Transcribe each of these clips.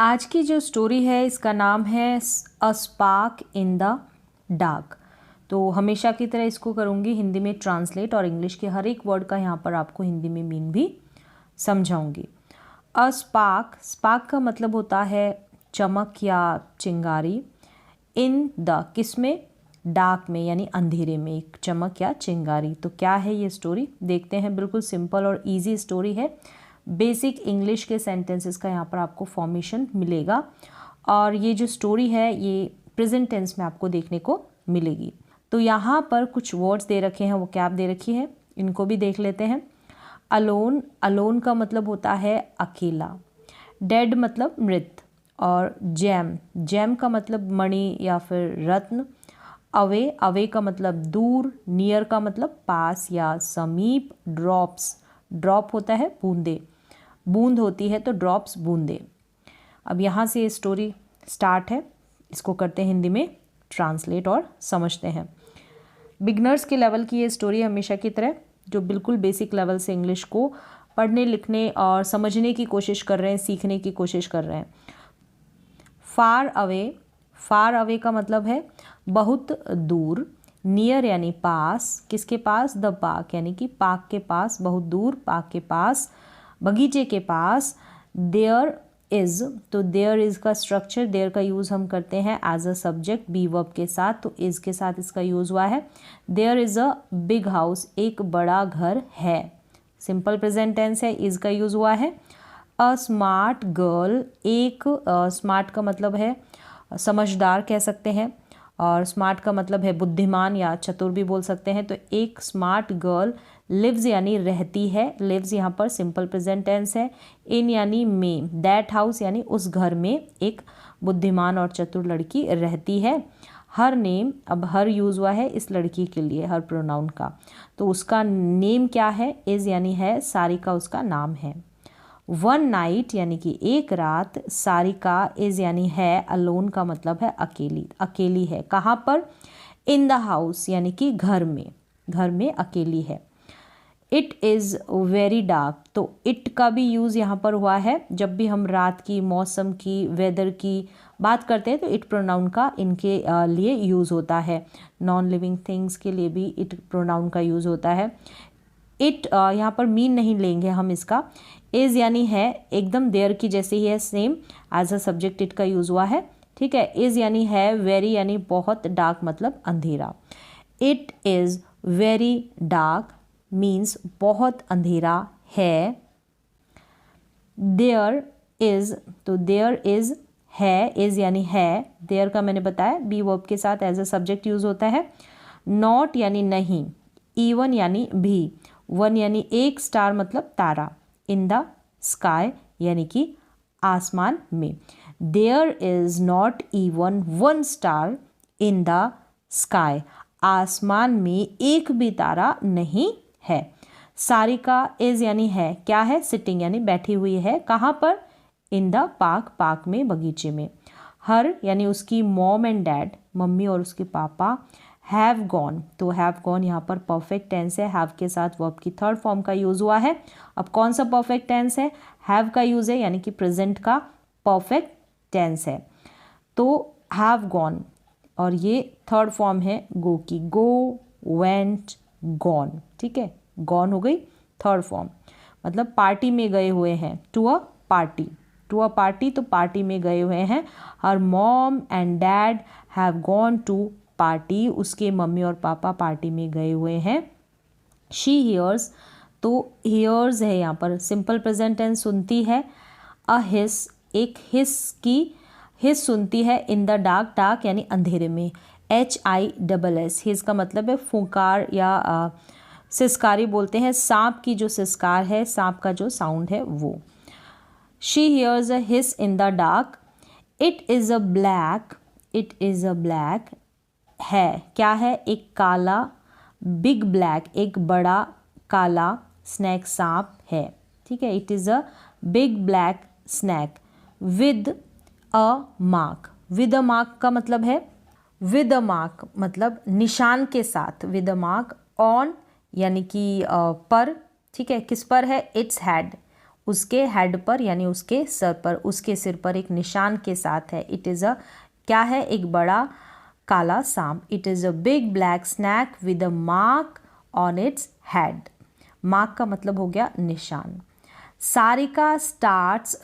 आज की जो स्टोरी है इसका नाम है a spark in the dark. तो हमेशा की तरह इसको करूँगी हिंदी में ट्रांसलेट और इंग्लिश के हर एक वर्ड का यहाँ पर आपको हिंदी में मीन भी समझाऊंगी। अ स्पार्क, स्पार्क का मतलब होता है चमक या चिंगारी। इन द किस में, डार्क में यानी अंधेरे में एक चमक या चिंगारी। तो क्या है ये स्टोरी, देखते हैं। बिल्कुल सिंपल और इजी स्टोरी है। बेसिक इंग्लिश के सेंटेंसेस का यहाँ पर आपको फॉर्मेशन मिलेगा और ये जो स्टोरी है ये प्रेजेंट टेंस में आपको देखने को मिलेगी। तो यहाँ पर कुछ वर्ड्स दे रखे हैं, वो क्या दे रखी है इनको भी देख लेते हैं। अलोन, अलोन का मतलब होता है अकेला। डेड मतलब मृत। और जैम, जैम का मतलब मणि या फिर रत्न। अवे, अवे का मतलब दूर। नियर का मतलब पास या समीप। ड्रॉप्स, ड्रॉप होता है बूंदे, बूंद होती है तो ड्रॉप्स बूंदे। अब यहाँ से स्टोरी स्टार्ट है, इसको करते हैं हिंदी में ट्रांसलेट और समझते हैं। बिगनर्स के लेवल की ये स्टोरी हमेशा की तरह, जो बिल्कुल बेसिक लेवल से इंग्लिश को पढ़ने लिखने और समझने की कोशिश कर रहे हैं, सीखने की कोशिश कर रहे हैं। फार अवे, फार अवे का मतलब है बहुत दूर। नियर यानी पास, किसके पास, द पार्क यानी कि पार्क के पास, बहुत दूर पार्क के पास, बगीचे के पास। देयर इज़, तो देयर इज़ का स्ट्रक्चर, देयर का यूज़ हम करते हैं as a subject be verb के साथ, तो इज़ के साथ इसका यूज़ हुआ है। There is a big house, एक बड़ा घर है। सिंपल प्रेजेंट टेंस है, इज़ का यूज़ हुआ है। अ स्मार्ट गर्ल, एक स्मार्ट का मतलब है समझदार कह सकते हैं, और स्मार्ट का मतलब है बुद्धिमान या चतुर भी बोल सकते हैं। तो एक स्मार्ट गर्ल लिव्स यानी रहती है, लिव्स यहाँ पर सिंपल प्रेजेंट टेंस है। इन यानी में, दैट हाउस यानी उस घर में एक बुद्धिमान और चतुर लड़की रहती है। हर नेम, अब हर यूज़ हुआ है इस लड़की के लिए, हर प्रोनाउन का, तो उसका नेम क्या है, इज़ यानी है, सारिका उसका नाम है। वन नाइट यानी कि एक रात, सारिका इज़ यानी है, अलोन का मतलब है अकेली, अकेली है। कहाँ पर, इन द हाउस यानी कि घर में, घर में अकेली है। इट इज़ वेरी डार्क, तो इट का भी यूज़ यहाँ पर हुआ है जब भी हम रात की, मौसम की, वेदर की बात करते हैं तो इट प्रोनाउन का इनके लिए यूज़ होता है। नॉन लिविंग थिंग्स के लिए भी इट प्रोनाउन का यूज़ होता है। इट यहाँ पर मीन नहीं लेंगे हम इसका। इज़ यानी है, एकदम देयर की जैसे ही है, same as a subject it का यूज़ हुआ है, ठीक है। इज़ यानी है, वेरी यानी बहुत, डार्क मतलब अंधेरा। It is very dark means बहुत अंधेरा है। देयर इज़, तो देयर इज़ है, इज़ यानी है, देयर का मैंने बताया बी वर्ब के साथ एज अ सब्जेक्ट यूज़ होता है। नॉट यानी नहीं, इवन यानी भी, वन यानी एक, स्टार मतलब तारा, इन द स्काई यानी कि आसमान में। There is not even one star in the sky, आसमान में एक भी तारा नहीं है। सारिका इज़ यानी है, क्या है, सिटिंग यानी बैठी हुई है, कहाँ पर, इन द पार्क, पार्क में, बगीचे में। हर यानी उसकी मॉम एंड डैड, मम्मी और उसके पापा। हैव गॉन, तो हैव गॉन यहाँ पर परफेक्ट टेंस है, हैव के साथ वर्ब की थर्ड फॉर्म का यूज़ हुआ है। अब कौन सा परफेक्ट टेंस है, हैव का यूज़ है यानी कि प्रेजेंट का परफेक्ट टेंस है। तो हैव गॉन, और ये थर्ड फॉर्म है गो की, गो, वेंट, गॉन, ठीक है। गॉन हो गई थर्ड फॉर्म, मतलब पार्टी में गए हुए हैं, to a party, to a party, तो पार्टी में गए हुए हैं। Her mom and dad have gone to party, उसके मम्मी और पापा पार्टी में गए हुए हैं। शी हियर्स, तो हियर्स है यहाँ पर सिंपल प्रेजेंट टेंस, सुनती है। अ हिस, एक हिस की, हिस सुनती है। इन द डार्क, डार्क यानी अंधेरे में, HISS, हिस का मतलब है फुंकार या सिसकारी बोलते हैं, सांप की जो सिसकार है, सांप का जो साउंड है वो। She hears a hiss in the dark. It is a black, it is a black है, क्या है, एक काला, बिग ब्लैक एक बड़ा काला, स्नैक सांप है, ठीक है। It is a big black snake with a mark, with a mark का मतलब है, विद अ मार्क मतलब निशान के साथ, विद अ मार्क ऑन यानी कि पर, ठीक है, किस पर है, इट्स हेड, उसके हेड पर यानी उसके सर पर, उसके सिर पर एक निशान के साथ है। इट इज़ अ क्या है, एक बड़ा काला सांप। It is a big black snake with a mark on its head. Mark का मतलब हो गया निशान। सारिका स्टार्ट्स,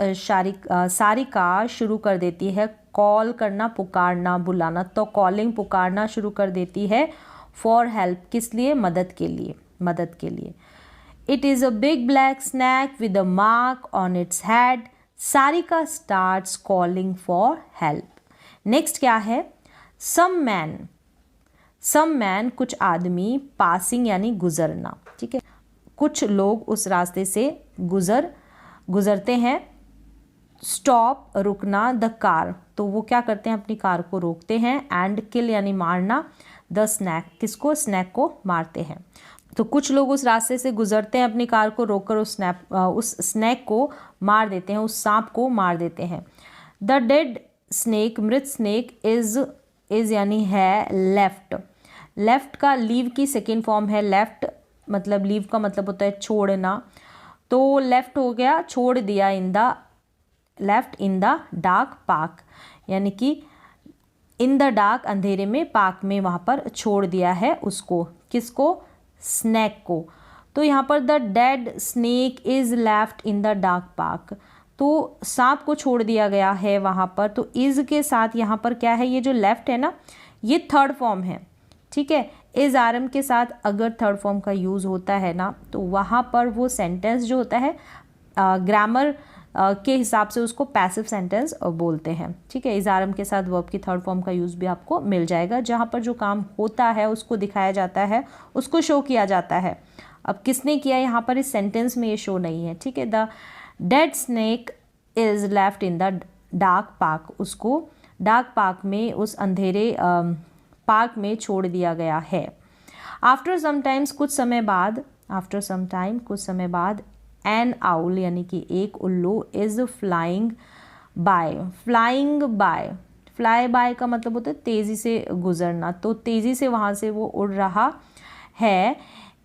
सारिका शुरू कर देती है कॉल करना, पुकारना, बुलाना। तो कॉलिंग, पुकारना शुरू कर देती है फॉर हेल्प, किस लिए, मदद के लिए, मदद के लिए। It is a big black snake with a mark on its head. Sarika starts calling for help. Next क्या है, सम मैन, सम मैन कुछ आदमी, पासिंग यानी गुजरना, ठीक है, कुछ लोग उस रास्ते से गुजरते हैं। स्टॉप रुकना, द कार, तो वो क्या करते हैं, अपनी कार को रोकते हैं। एंड किल यानी मारना, द स्नैक, किसको, स्नैक को मारते हैं। तो कुछ लोग उस रास्ते से गुजरते हैं, अपनी कार को रोककर उस स्नैक को मार देते हैं, उस सांप को मार देते हैं। द डेड स्नेक, मृत स्नेक, इज यानी है लेफ्ट। लेफ्ट का लीव की सेकेंड फॉर्म है लेफ्ट, मतलब लीव का मतलब होता है छोड़ना, तो लेफ्ट हो गया, छोड़ दिया, in the left in the dark park, यानी कि इन द डार्क अंधेरे में, पार्क में, वहाँ पर छोड़ दिया है उसको, किसको, स्नैक को। तो यहाँ पर the dead snake is left in the dark park, तो सांप को छोड़ दिया गया है वहाँ पर। तो इज के साथ यहाँ पर क्या है, ये जो लेफ्ट है ना, ये थर्ड फॉर्म है, ठीक है। इज आरएम के साथ अगर थर्ड फॉर्म का यूज़ होता है ना, तो वहाँ पर वो सेंटेंस जो होता है ग्रामर के हिसाब से उसको पैसिव सेंटेंस बोलते हैं, ठीक है। इज आरएम के साथ वर्ब की थर्ड फॉर्म का यूज़ भी आपको मिल जाएगा, जहाँ पर जो काम होता है उसको दिखाया जाता है, उसको शो किया जाता है। अब किसने किया यहाँ पर, इस सेंटेंस में ये शो नहीं है, ठीक है। The dead snake is left in the dark park, उसको डार्क पार्क में, उस अंधेरे पार्क में छोड़ दिया गया है। आफ्टर समटाइम्स, कुछ समय बाद, आफ्टर सम टाइम, कुछ समय बाद, एन आउल यानी कि एक उल्लू, is flying by, flying by, fly by का मतलब होता है तेज़ी से गुजरना, तो तेज़ी से वहाँ से वो उड़ रहा है।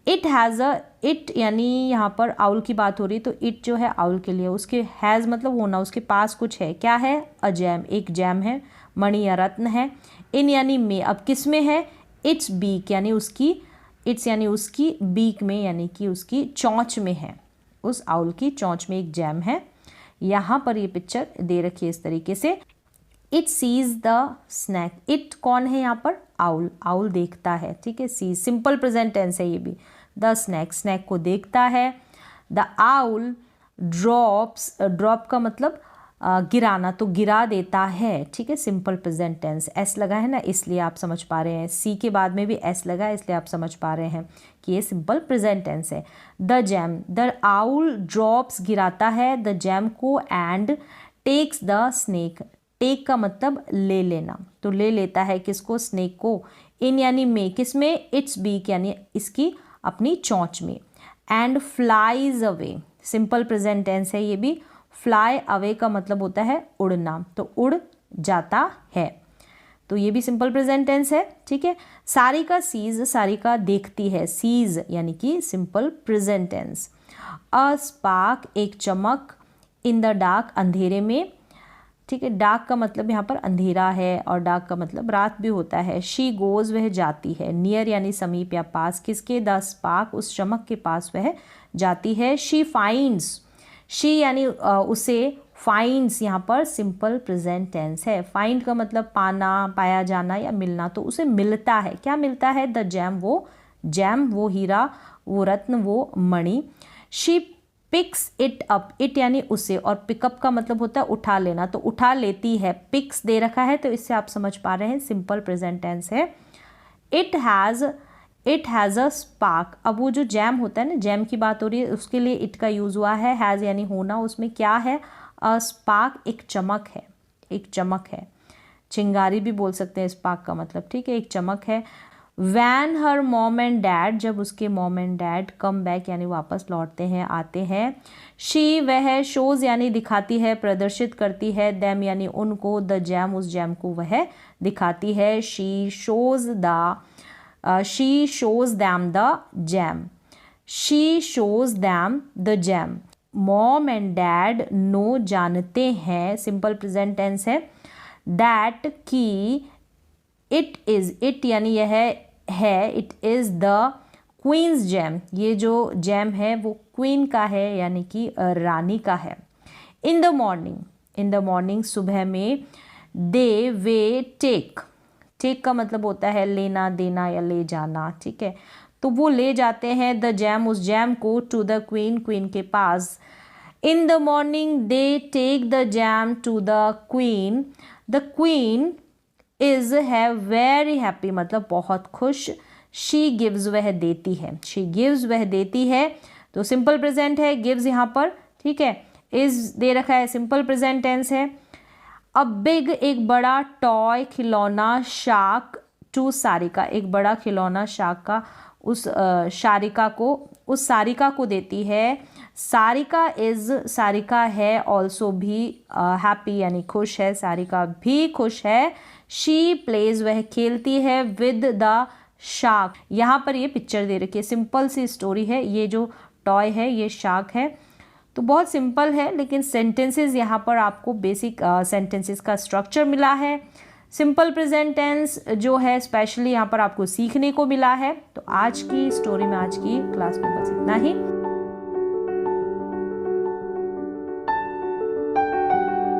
इट हैज़ अ, इट यानी यहाँ पर आउल की बात हो रही है, तो इट जो है आउल के लिए, उसके हैज़ मतलब होना, उसके पास कुछ है, क्या है, अ जैम, एक जैम है, मणि या रत्न है। इन यानी में, अब किस में है, इट्स बीक यानी उसकी, इट्स यानी उसकी बीक में, यानी कि उसकी चोंच में है, उस आउल की चोंच में एक जैम है। यहाँ पर ये पिक्चर दे रखी है इस तरीके से। It sees the snake, it कौन है यहाँ पर, आउल, आउल देखता है, ठीक है। सीज सिंपल प्रेजेंट टेंस है ये भी। द स्नैक, स्नैक को देखता है। द आउल ड्रॉप्स, ड्रॉप का मतलब गिराना, तो गिरा देता है, ठीक है। सिंपल प्रेजेंट टेंस, एस लगा है ना, इसलिए आप समझ पा रहे हैं, सी के बाद में भी एस लगा है, इसलिए आप समझ पा रहे हैं कि ये सिंपल प्रेजेंट टेंस है। The jam, the owl drops, गिराता है, द जैम को, and takes the snake, take का मतलब ले लेना, तो ले लेता है किसको, स्नेक को। इन यानी में, किस में, इट्स बीक यानी इसकी अपनी चोंच में। And flies away, simple present tense है ये भी। फ्लाई अवे का मतलब होता है उड़ना, तो उड़ जाता है, तो ये भी सिंपल प्रेजेंट टेंस है, ठीक है। सारिका सीज, सारिका देखती है, सीज यानी कि simple present tense. A spark, एक चमक, इन द डार्क, अंधेरे में, ठीक है। डार्क का मतलब यहाँ पर अंधेरा है, और डार्क का मतलब रात भी होता है। शी गोज, वह जाती है। नियर यानी समीप या पास, किसके, द स्पार्क, उस चमक के पास वह जाती है। शी फाइंड्स, शी यानी उसे, फाइंड्स यहाँ पर सिंपल प्रेजेंट टेंस है। फाइंड का मतलब पाना, पाया जाना या मिलना, तो उसे मिलता है, क्या मिलता है, द जैम, वो जैम, वो हीरा, वो रत्न, वो मणि। She picks it up, it यानी उसे, और पिकअप का मतलब होता है उठा लेना, तो उठा लेती है। पिक्स दे रखा है, तो इससे आप समझ पा रहे हैं सिंपल प्रेजेंट टेंस है। इट हैज़ अ स्पार्क, अब वो जो जैम होता है ना, जैम की बात हो रही है, उसके लिए इट का यूज़ हुआ है। हैज़ यानी होना, उसमें क्या है, अ स्पार्क, एक चमक है, एक चमक है। चिंगारी भी बोल सकते हैं स्पार्क का मतलब, ठीक है, एक चमक है। Van her mom and dad, जब उसके mom and dad come back यानी वापस लौटते हैं, आते हैं। शी, वह, शोज़ यानी दिखाती है, प्रदर्शित करती है। दैम यानी उनको, द जैम, उस जैम को वह दिखाती है। She shows them the jam, she shows them the jam, mom and dad know जानते हैं, सिंपल प्रेजेंट टेंस है, दैट कि इट इज़, इट यानी यह है, it is the queen's jam, ये जो जैम है वो क्वीन का है यानी कि रानी का है। इन the morning, in the morning सुबह में, दे वे टेक, टेक का मतलब होता है लेना देना या ले जाना, ठीक है, तो वो ले जाते हैं द जैम, उस जैम को, टू द क्वीन, क्वीन के पास। In the morning they take the gem to the queen, the queen is है वेरी हैप्पी, मतलब बहुत खुश। शी गिव्स, वह देती है, शी गिव्स वह देती है, तो सिंपल प्रेजेंट है, गिव्स यहाँ पर, ठीक है, इज़ दे रखा है, सिंपल प्रेजेंट टेंस है। अ बिग, एक बड़ा, टॉय खिलौना, शार्क टू सारिका, एक बड़ा खिलौना शार्क का उस सारिका को, उस सारिका को देती है। सारिका इज़, सारिका है ऑल्सो भी हैप्पी यानी खुश है, सारिका भी खुश है। शी प्लेज, वह खेलती है, विद द शार्क, यहाँ पर ये पिक्चर दे रखी है, सिंपल सी स्टोरी है, ये जो टॉय है ये शार्क है, तो बहुत सिंपल है, लेकिन सेंटेंसेस यहाँ पर आपको बेसिक सेंटेंसेस का स्ट्रक्चर मिला है। सिंपल प्रेजेंट टेंस जो है स्पेशली यहाँ पर आपको सीखने को मिला है। तो आज की स्टोरी में, आज की क्लास में बस इतना ही।